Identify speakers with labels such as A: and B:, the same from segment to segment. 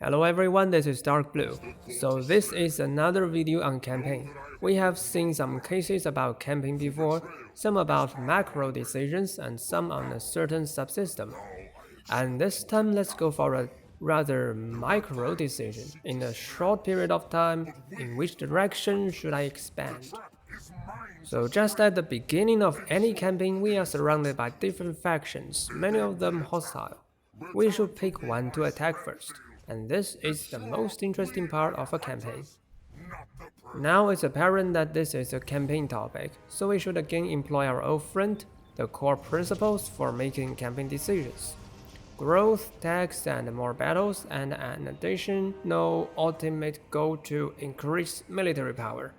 A: Hello everyone, this is Darkbblue. So this is another video on camping. We have seen some cases about camping before, some about macro decisions and some on a certain subsystem. And this time let's go for a rather micro decision in a short period of time. In which direction should I expand? So just at the beginning of any campaign, we are surrounded by different factions, many of them hostile. We should pick one to attack first, and this is the most interesting part of a campaign. Now it's apparent that this is a campaign topic, so we should again employ our old friend, the core principles for making campaign decisions. Growth, tax, and more battles, and an additional ultimate goal to increase military power.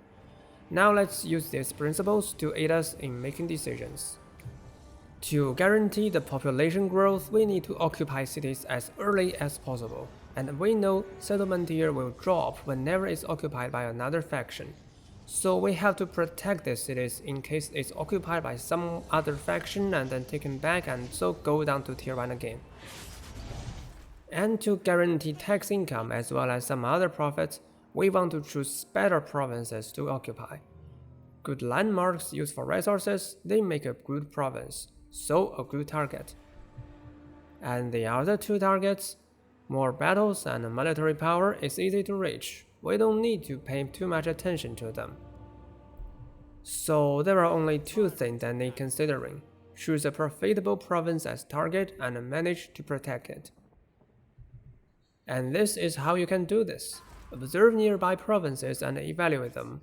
A: Now let's use these principles to aid us in making decisions. To guarantee the population growth, we need to occupy cities as early as possible, and we know settlement tier will drop whenever it's occupied by another faction. So we have to protect these cities in case it's occupied by some other faction and then taken back and so go down to tier 1 again. And to guarantee tax income as well as some other profits, we want to choose better provinces to occupy. Good landmarks used for resources, they make a good province, so a good target. And the other two targets, more battles and military power, is easy to reach. We don't need to pay too much attention to them. So there are only two things that need considering. Choose a profitable province as target and manage to protect it. And this is how you can do this. Observe nearby provinces and evaluate them.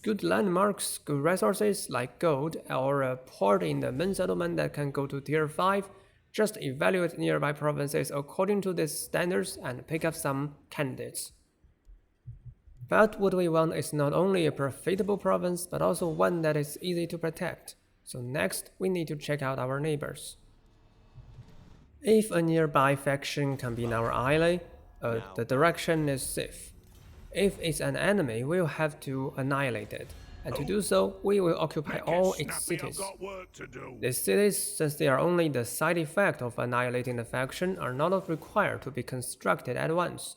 A: Good landmarks, good resources like gold, or a port in the main settlement that can go to tier 5, just evaluate nearby provinces according to these standards and pick up some candidates. But what we want is not only a profitable province, but also one that is easy to protect. So next, we need to check out our neighbors. If a nearby faction can be in our ally, the direction is safe. If it's an enemy, we'll have to annihilate it, and to do so, we will occupy all its cities. These cities, since they are only the side effect of annihilating the faction, are not required to be constructed at once.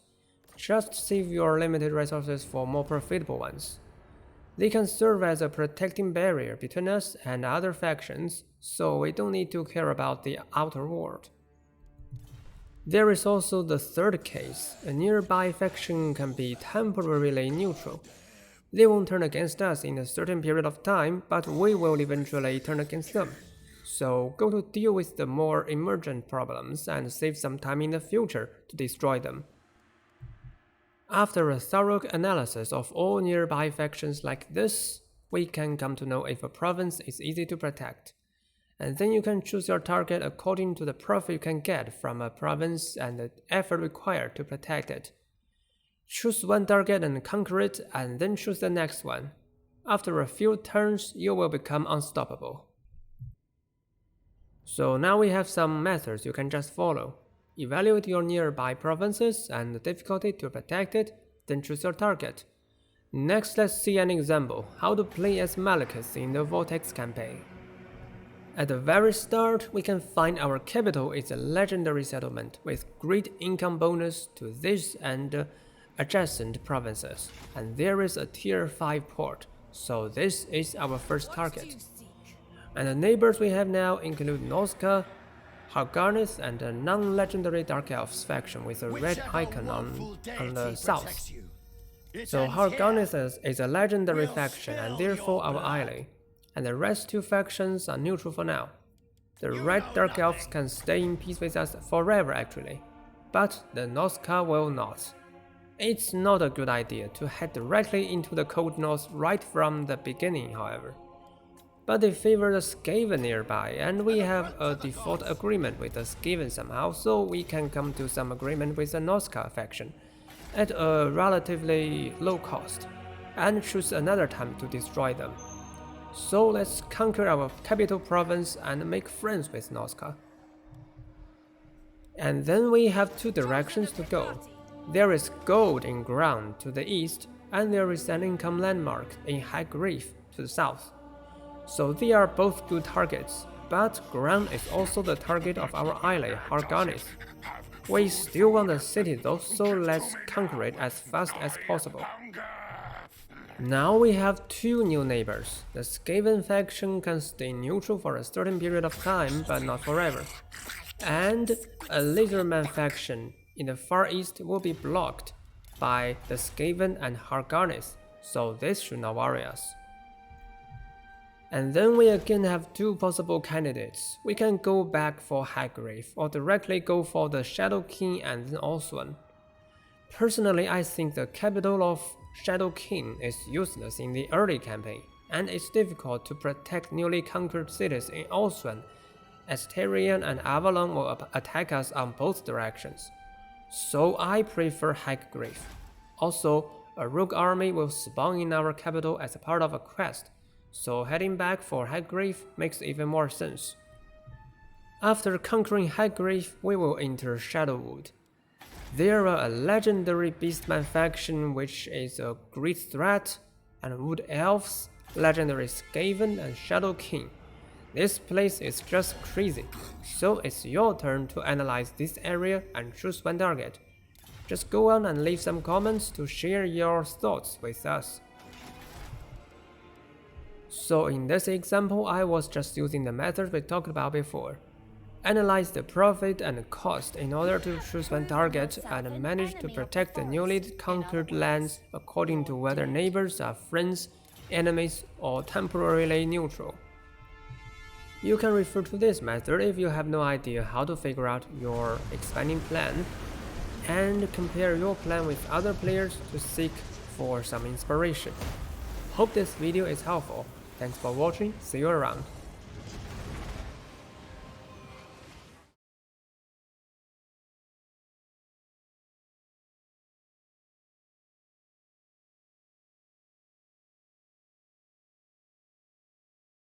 A: Just save your limited resources for more profitable ones. They can serve as a protecting barrier between us and other factions, so we don't need to care about the outer world. There is also the third case. A nearby faction can be temporarily neutral. They won't turn against us in a certain period of time, but we will eventually turn against them. So go to deal with the more emergent problems and save some time in the future to destroy them. After a thorough analysis of all nearby factions like this, we can come to know if a province is easy to protect. And then you can choose your target according to the profit you can get from a province and the effort required to protect it. Choose one target and conquer it, and then choose the next one. After a few turns, you will become unstoppable. So now we have some methods you can just follow. Evaluate your nearby provinces and the difficulty to protect it, then choose your target. Next, let's see an example, how to play as Malekith in the Vortex campaign. At the very start, we can find our capital is a legendary settlement with great income bonus to this and adjacent provinces, and there is a tier 5 port, so this is our first target. And the neighbors we have now include Noska, Hargarnith, and a non-legendary Dark Elves faction with a red icon on the south. So Hargarnith is a legendary faction and therefore our ally. And the rest two factions are neutral for now. The Red Dark Elves can stay in peace with us forever actually, but the Noska will not. It's not a good idea to head directly into the cold north right from the beginning, however. But they favor the Skaven nearby, and we have a default agreement with the Skaven somehow, so we can come to some agreement with the Noska faction at a relatively low cost, and choose another time to destroy them. So let's conquer our capital province and make friends with Noska. And then we have two directions to go. There is gold in ground to the east, and there is an income landmark in High Reef to the south. So they are both good targets, but ground is also the target of our ally Hargarnith. We still want the city though, so let's conquer it as fast as possible. Now we have two new neighbors. The Skaven faction can stay neutral for a certain period of time, but not forever. And a Lizardman faction in the far east will be blocked by the Skaven and Hargarnis, so this should not worry us. And then we again have two possible candidates. We can go back for Highgrave or directly go for the Shadow King and then Oswan. Personally, I think the capital of Shadow King is useless in the early campaign, and it's difficult to protect newly conquered cities in Oswan, as Tyrion and Avalon will attack us on both directions. So I prefer Highgrave. Also, a rogue army will spawn in our capital as a part of a quest, so heading back for Highgrave makes even more sense. After conquering Highgrave, we will enter Shadowhood. There are a legendary Beastman faction which is a great threat, and Wood Elves, legendary Skaven and Shadow King. This place is just crazy, so it's your turn to analyze this area and choose one target. Just go on and leave some comments to share your thoughts with us. So in this example, I was just using the method we talked about before. Analyze the profit and cost in order to choose one target and manage to protect the newly conquered lands according to whether neighbors are friends, enemies, or temporarily neutral. You can refer to this method if you have no idea how to figure out your expanding plan, and compare your plan with other players to seek for some inspiration. Hope this video is helpful. Thanks for watching, see you around.